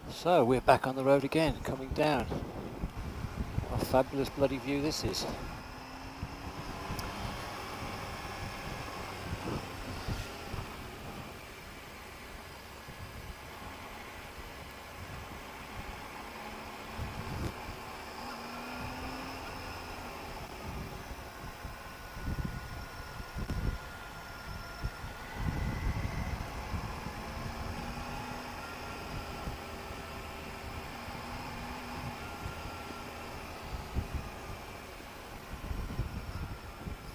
So we're back on the road again, coming down. What a fabulous bloody view this is.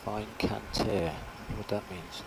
Fine Canter, what that means.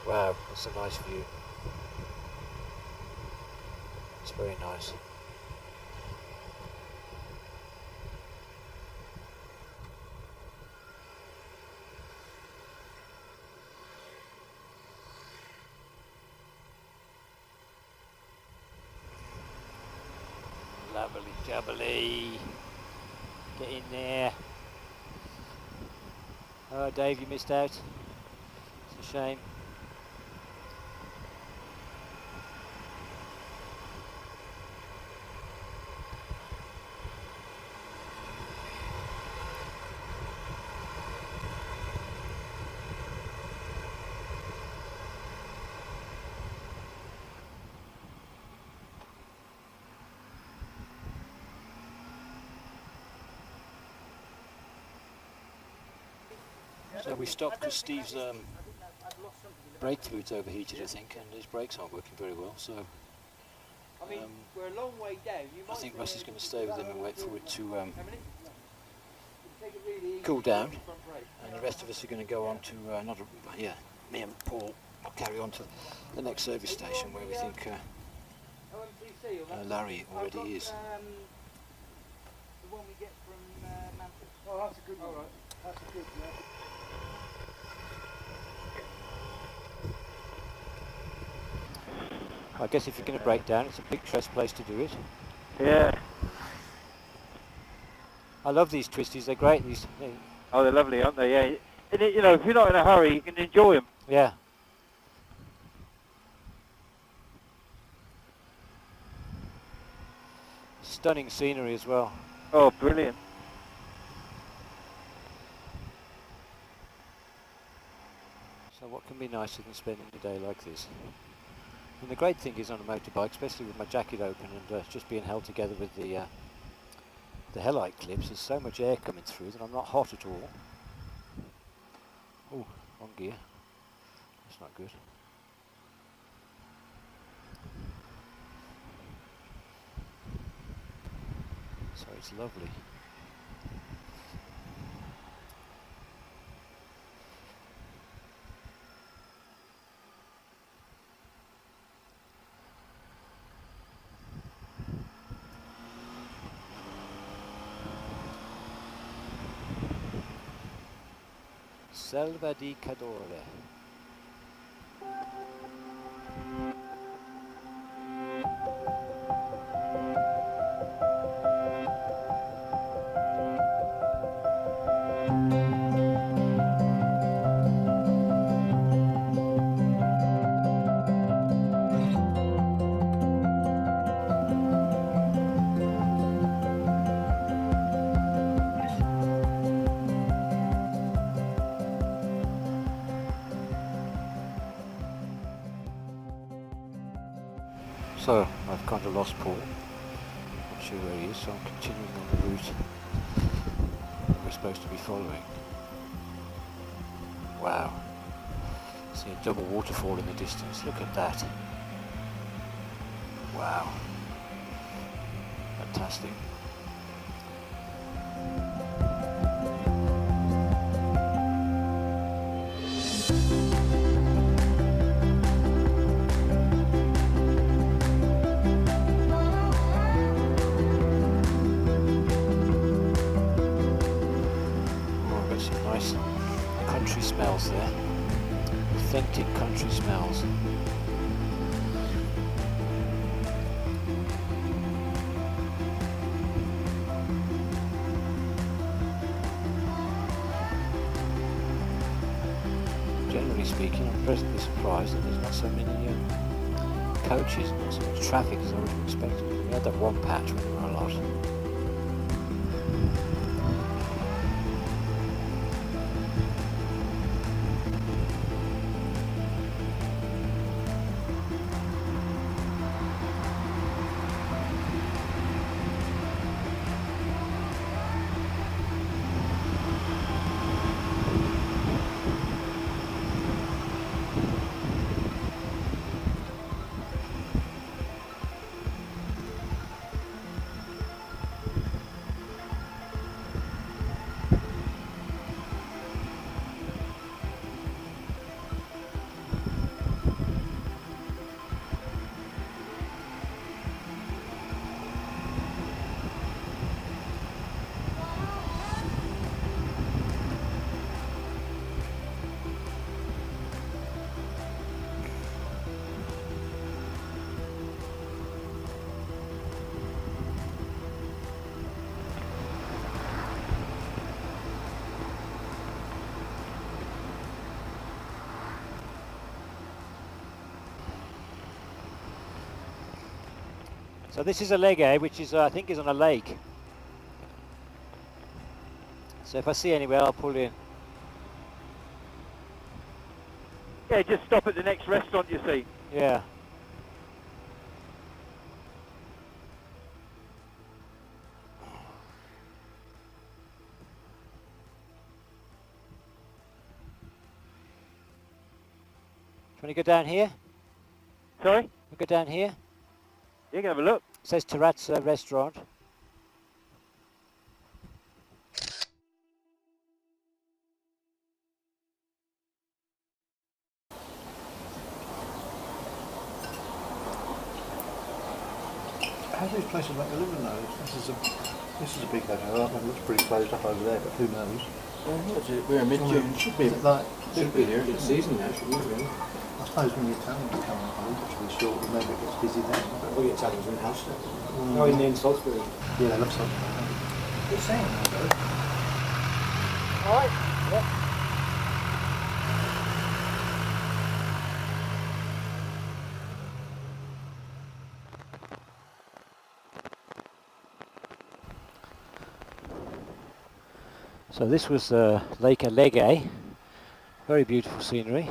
Wow, that's a nice view. It's very nice. Lovely jubbly. Get in there. Oh, Dave, you missed out. It's a shame. So we stopped because Steve's brake fluid's overheated, I think, and his brakes aren't working very well. So we're a long way down. I think Russ is going to stay with him and wait for it to cool down, and the rest of us are going to go on to me and Paul will carry on to the next service station where we think Larry already is. The one we get from Manchester. Oh, that's a good one. All right. That's a good one. I guess if you're going to break down, it's a picturesque place to do it. Yeah. I love these twisties, they're great. Oh, they're lovely, aren't they? Yeah. And if you're not in a hurry, you can enjoy them. Yeah. Stunning scenery as well. Oh, brilliant. So what can be nicer than spending a day like this? And the great thing is on a motorbike, especially with my jacket open and just being held together with the headlight clips, there's so much air coming through that I'm not hot at all. Oh, wrong gear. That's not good. So it's lovely. Selva di Cadore. So I've kind of lost Paul. Not sure where he is, so I'm continuing on the route we're supposed to be following. Wow. See a double waterfall in the distance. Look at that. Wow. Fantastic. Country smells there. Authentic country smells. Generally speaking, I'm pleasantly surprised that there's not so many coaches, not so much traffic as I would have expected. We had that one patch when there were a lot. So this is a leg A, which is I think is on a lake. So if I see anywhere, I'll pull in. Yeah, just stop at the next restaurant you see. Yeah. Do you want to go down here? Sorry? We'll go down here. You can have a look. It says Terrazza Restaurant. How do these places make a living though? This is a big hotel. I think it looks pretty closed up over there, but who knows? We're mid-June. Should be like Should be here. It's season now, shouldn't it? Really? I suppose when the Italians come on holiday, which will be short, maybe it gets busy then. All the Italians are in house now. Oh, in Salisbury. Yeah, they love something. Good saying. Alright, yeah. So this was Lake Alleghe. Very beautiful scenery.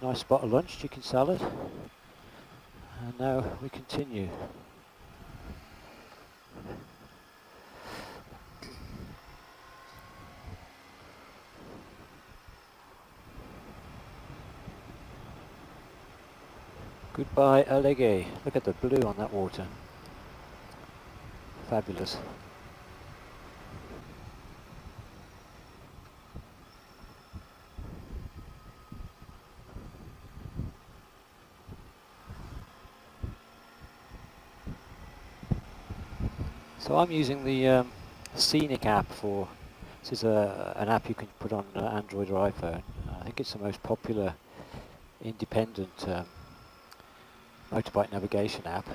Nice spot of lunch, chicken salad. And now we continue. Goodbye Alleghe. Look at the blue on that water. Fabulous. So I'm using the Scenic app for, this is an app you can put on Android or iPhone. I think it's the most popular independent motorbike navigation app,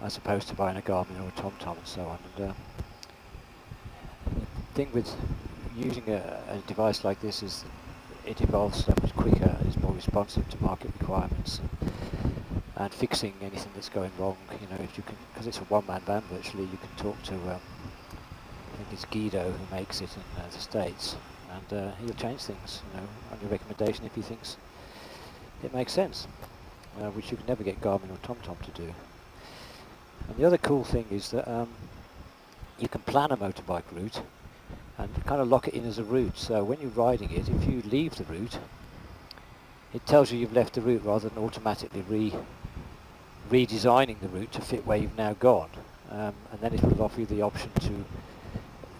as opposed to buying a Garmin or a TomTom and so on. And the thing with using a device like this is it evolves so much quicker, it's more responsive to market requirements. And fixing anything that's going wrong, you know, if you can, because it's a one-man van virtually, you can talk to, I think it's Guido who makes it in the States, and he'll change things, you know, on your recommendation if he thinks it makes sense. which you can never get Garmin or TomTom to do. And the other cool thing is that you can plan a motorbike route and kind of lock it in as a route. So when you're riding it, if you leave the route, it tells you you've left the route rather than automatically redesigning the route to fit where you've now gone. And then it will offer you the option to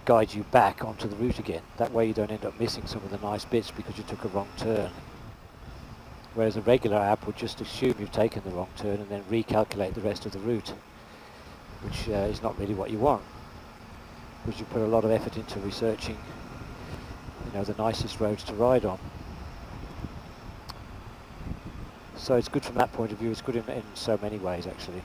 guide you back onto the route again. That way you don't end up missing some of the nice bits because you took a wrong turn. Whereas a regular app would just assume you've taken the wrong turn and then recalculate the rest of the route, which is not really what you want, because you put a lot of effort into researching, you know, the nicest roads to ride on. So it's good from that point of view. It's good in so many ways, actually.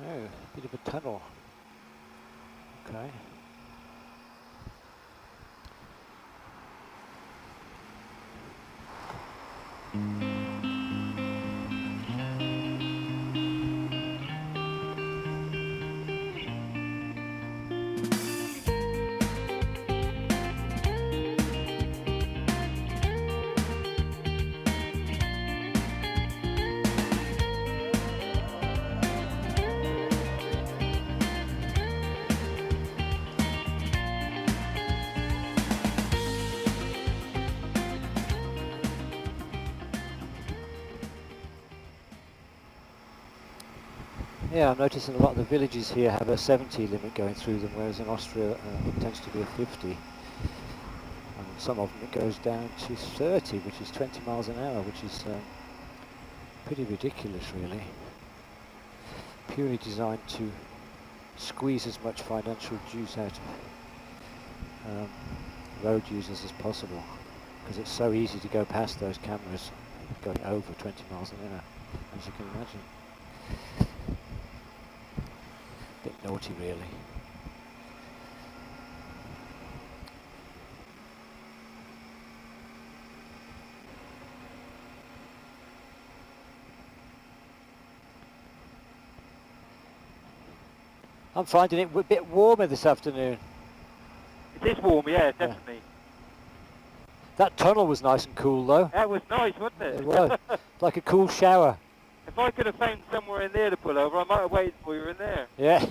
Oh, bit of a tunnel. Okay. Yeah, I'm noticing a lot of the villages here have a 70 limit going through them, whereas in Austria it tends to be a 50. And some of them it goes down to 30, which is 20 miles an hour, which is pretty ridiculous, really. Purely designed to squeeze as much financial juice out of road users as possible, because it's so easy to go past those cameras going over 20 miles an hour, as you can imagine. Bit naughty, really. I'm finding it a bit warmer this afternoon. It is warm, yeah, definitely. That tunnel was nice and cool, though. That was nice, wasn't it? It was. Like a cool shower. If I could have found somewhere in there to pull over, I might have waited for you in there. Yeah.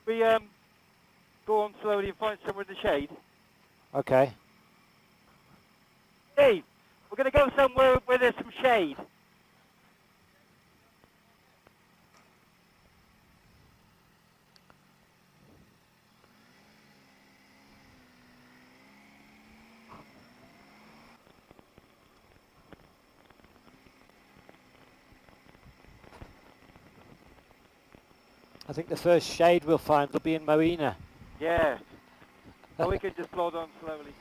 We go on slowly and find somewhere in the shade. Okay. Steve, we're going to go somewhere where there's some shade. I think the first shade we'll find will be in Moena. Yeah. So we can just plod on slowly.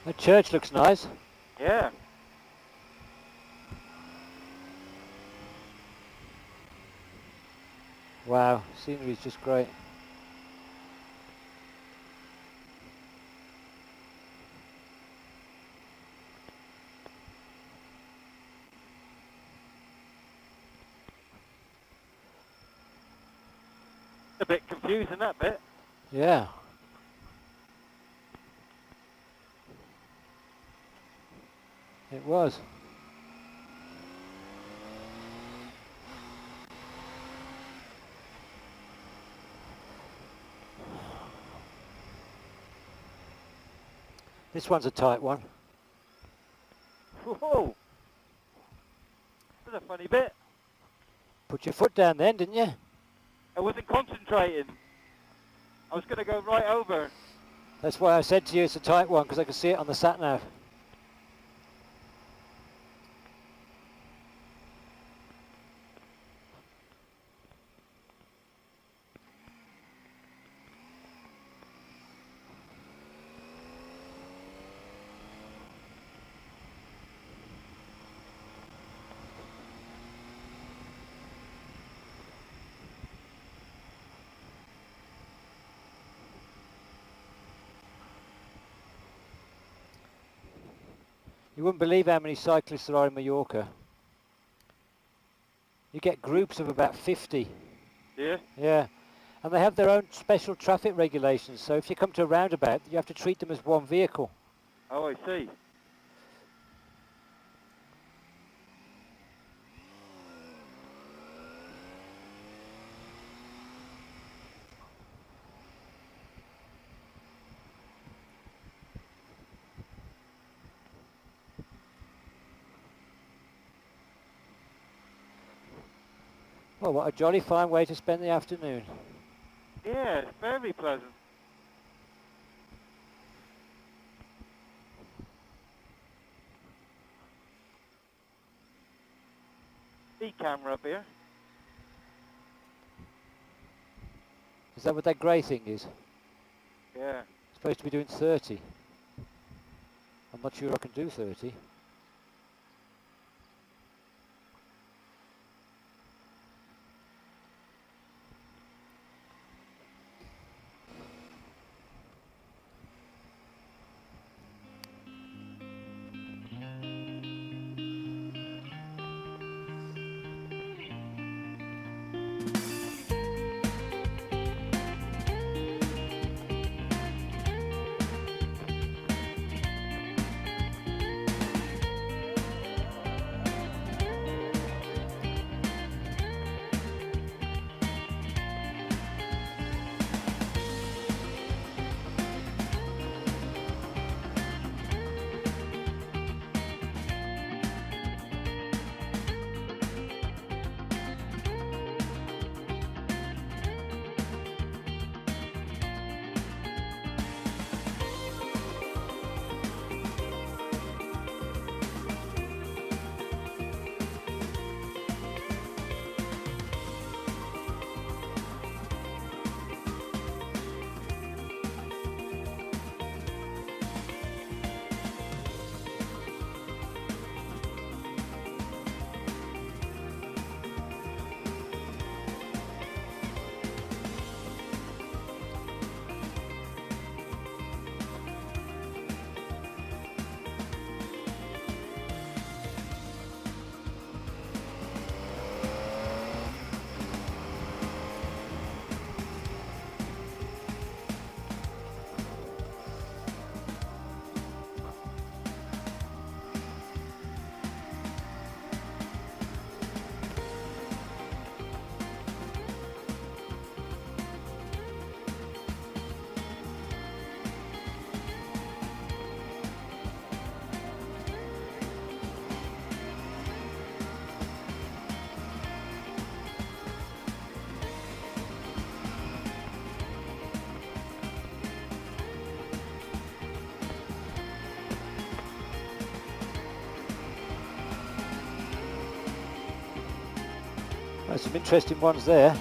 The church looks nice. Yeah. Wow, scenery's just great. A bit confusing, that bit. Yeah. It was. This one's a tight one. Whoa! That's a funny bit. Put your foot down then, didn't you? I wasn't concentrating. I was going to go right over. That's why I said to you it's a tight one, because I can see it on the sat nav. You wouldn't believe how many cyclists there are in Mallorca. You get groups of about 50. Yeah? Yeah. And they have their own special traffic regulations. So if you come to a roundabout, you have to treat them as one vehicle. Oh, I see. Well, what a jolly fine way to spend the afternoon. Yeah, it's very pleasant. Speed camera up here. Is that what that grey thing is? Yeah. Supposed to be doing 30. I'm not sure I can do 30. There's some interesting ones there.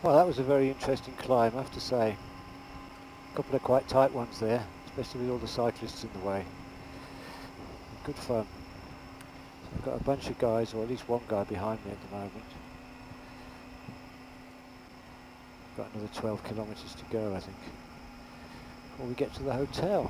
Well, that was a very interesting climb, I have to say. A couple of quite tight ones there, especially with all the cyclists in the way. Good fun. I've got a bunch of guys, or at least one guy behind me at the moment. Got another 12 kilometres to go, I think, before we get to the hotel.